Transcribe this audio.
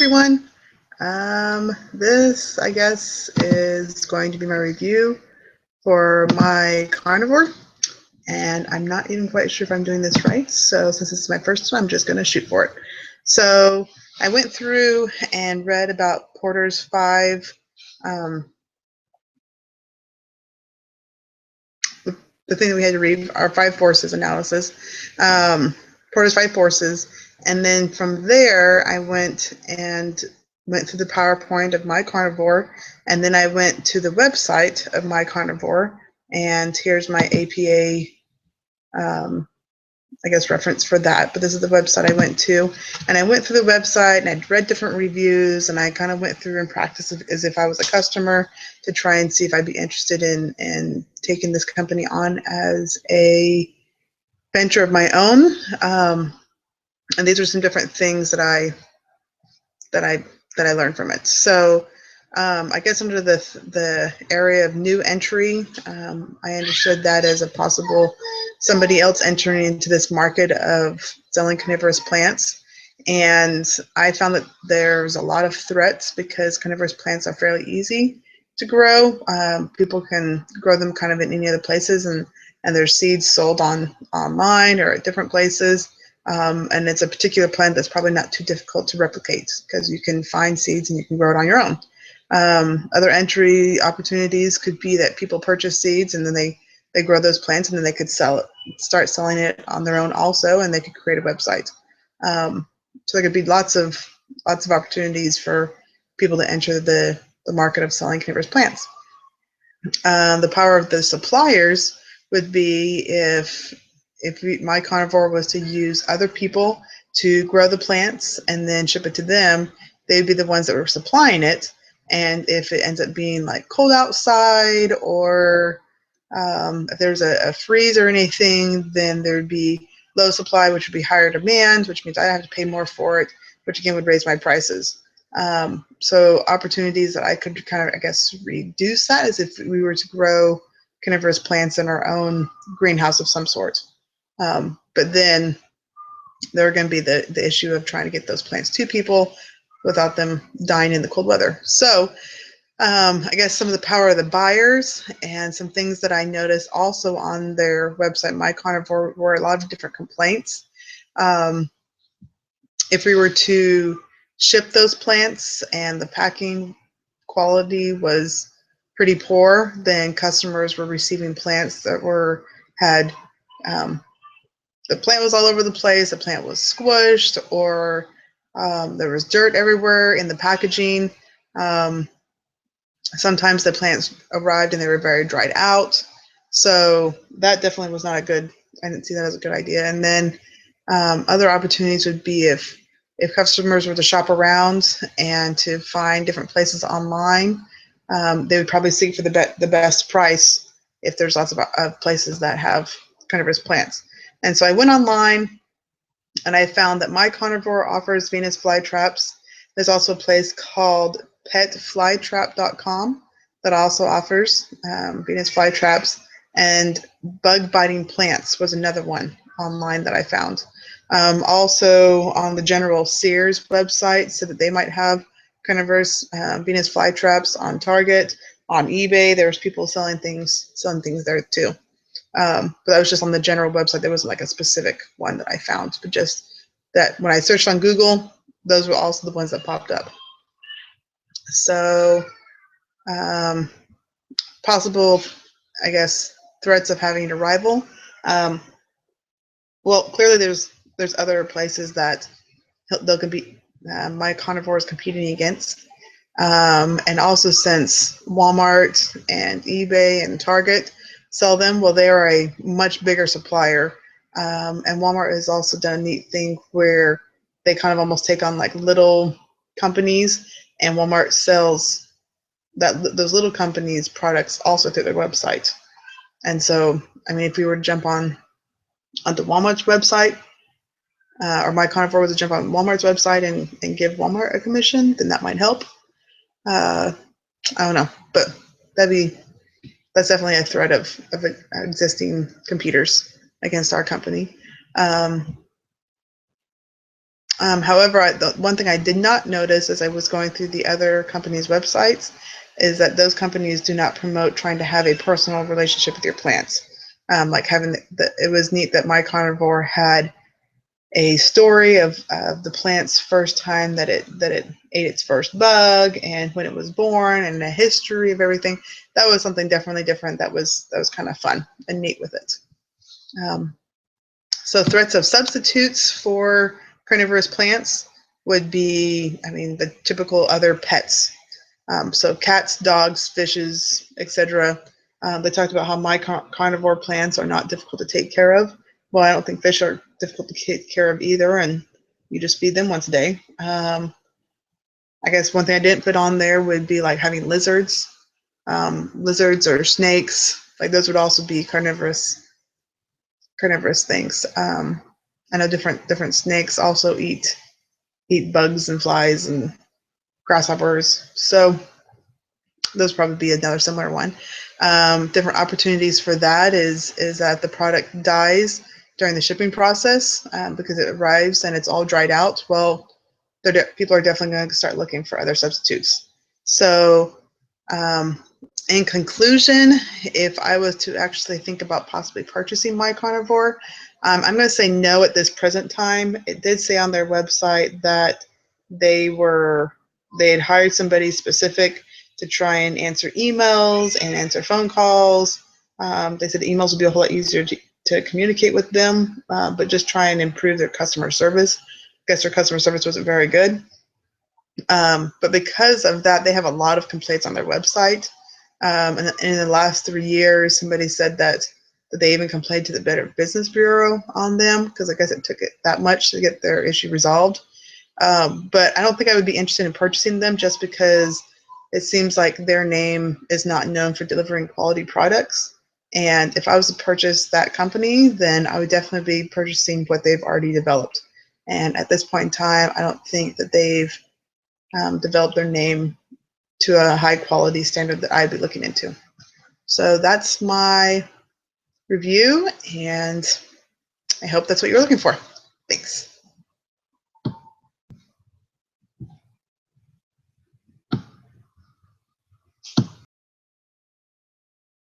everyone. This, I guess, is going to be my review for my Carnivore, and I'm not even quite sure if I'm doing this right. So since this is my first one, I'm just going to shoot for it. So I went through and read about Porter's five, the thing that we had to read, our five forces analysis, Porter's five forces, and then from there I went through the PowerPoint of my Carnivore, and then I went to the website of my Carnivore, and here's my APA, I guess, reference for that. But this is the website I went to, and I went through the website and I'd read different reviews, and I kind of went through and practiced as if I was a customer to try and see if I'd be interested in taking this company on as a venture of my own. And these are some different things that I learned from it. So I guess under the area of new entry, I understood that as a possible somebody else entering into this market of selling carnivorous plants. And I found that there's a lot of threats because carnivorous plants are fairly easy to grow. People can grow them kind of in any other places, and there's seeds sold online or at different places. And it's a particular plant that's probably not too difficult to replicate because you can find seeds and you can grow it on your own. Other entry opportunities could be that people purchase seeds and then they grow those plants, and then they could start selling it on their own also, and they could create a website. So there could be lots of opportunities for people to enter the market of selling carnivorous plants. The power of the suppliers would be if my Carnivore was to use other people to grow the plants and then ship it to them, they'd be the ones that were supplying it. And if it ends up being like cold outside, or if there's a freeze or anything, then there'd be low supply, which would be higher demand, which means I have to pay more for it, which again would raise my prices. So opportunities that I could kind of, I guess, reduce that is if we were to grow carnivorous plants in our own greenhouse of some sort. But then there are going to be the issue of trying to get those plants to people without them dying in the cold weather. So I guess some of the power of the buyers and some things that I noticed also on their website, My Carnivore, were a lot of different complaints. If we were to ship those plants and the packing quality was pretty poor, then customers were receiving plants that had the plant was all over the place, the plant was squished, or there was dirt everywhere in the packaging. Sometimes the plants arrived and they were very dried out. So that definitely was not I didn't see that as a good idea. And then other opportunities would be if customers were to shop around and to find different places online, they would probably seek for the best price if there's lots of places that have carnivorous plants. And so I went online and I found that My Carnivore offers Venus flytraps. There's also a place called petflytrap.com that also offers Venus flytraps, and bug biting plants was another one online that I found. Also on the General Sears website, so that they might have carnivorous Venus flytraps on Target, on eBay. There's people selling things there too. But that was just on the general website. There wasn't like a specific one that I found, but just that when I searched on Google, those were also the ones that popped up. So possible, I guess, threats of having a rival. Well, clearly there's other places that they'll compete. My Carnivore is competing against. And also since Walmart and eBay and Target sell them, well, they are a much bigger supplier. And Walmart has also done a neat thing where they kind of almost take on like little companies, and Walmart sells those little companies' products also through their website. And so, I mean, if we were to jump onto Walmart's website, or My Carnivore was to jump on Walmart's website and give Walmart a commission, then that might help. I don't know, but that's definitely a threat of existing competitors against our company. However, the one thing I did not notice as I was going through the other companies' websites is that those companies do not promote trying to have a personal relationship with your plants. Like having it was neat that My Carnivore had a story of the plant's first time that it ate its first bug and when it was born and a history of everything. That was something definitely different. That was kind of fun and neat with it. So threats of substitutes for carnivorous plants would be, I mean, the typical other pets. So cats, dogs, fishes, etc. They talked about how my carnivore plants are not difficult to take care of. Well, I don't think fish are difficult to take care of either, and you just feed them once a day. I guess one thing I didn't put on there would be like having lizards. Lizards or snakes, like those would also be carnivorous things. I know different snakes also eat bugs and flies and grasshoppers. So those probably be another similar one. Different opportunities for that is that the product dies during the shipping process because it arrives and it's all dried out. Well, people are definitely going to start looking for other substitutes. So in conclusion, if I was to actually think about possibly purchasing My Carnivore, I'm going to say no at this present time. It did say on their website that they had hired somebody specific to try and answer emails and answer phone calls. They said emails would be a whole lot easier to communicate with them, but just try and improve their customer service. I guess their customer service wasn't very good. But because of that, they have a lot of complaints on their website. And in the last 3 years, somebody said that they even complained to the Better Business Bureau on them because I guess it took it that much to get their issue resolved. But I don't think I would be interested in purchasing them just because it seems like their name is not known for delivering quality products. And if I was to purchase that company, then I would definitely be purchasing what they've already developed. And at this point in time, I don't think that they've developed their name to a high quality standard that I'd be looking into. So that's my review, and I hope that's what you're looking for. Thanks.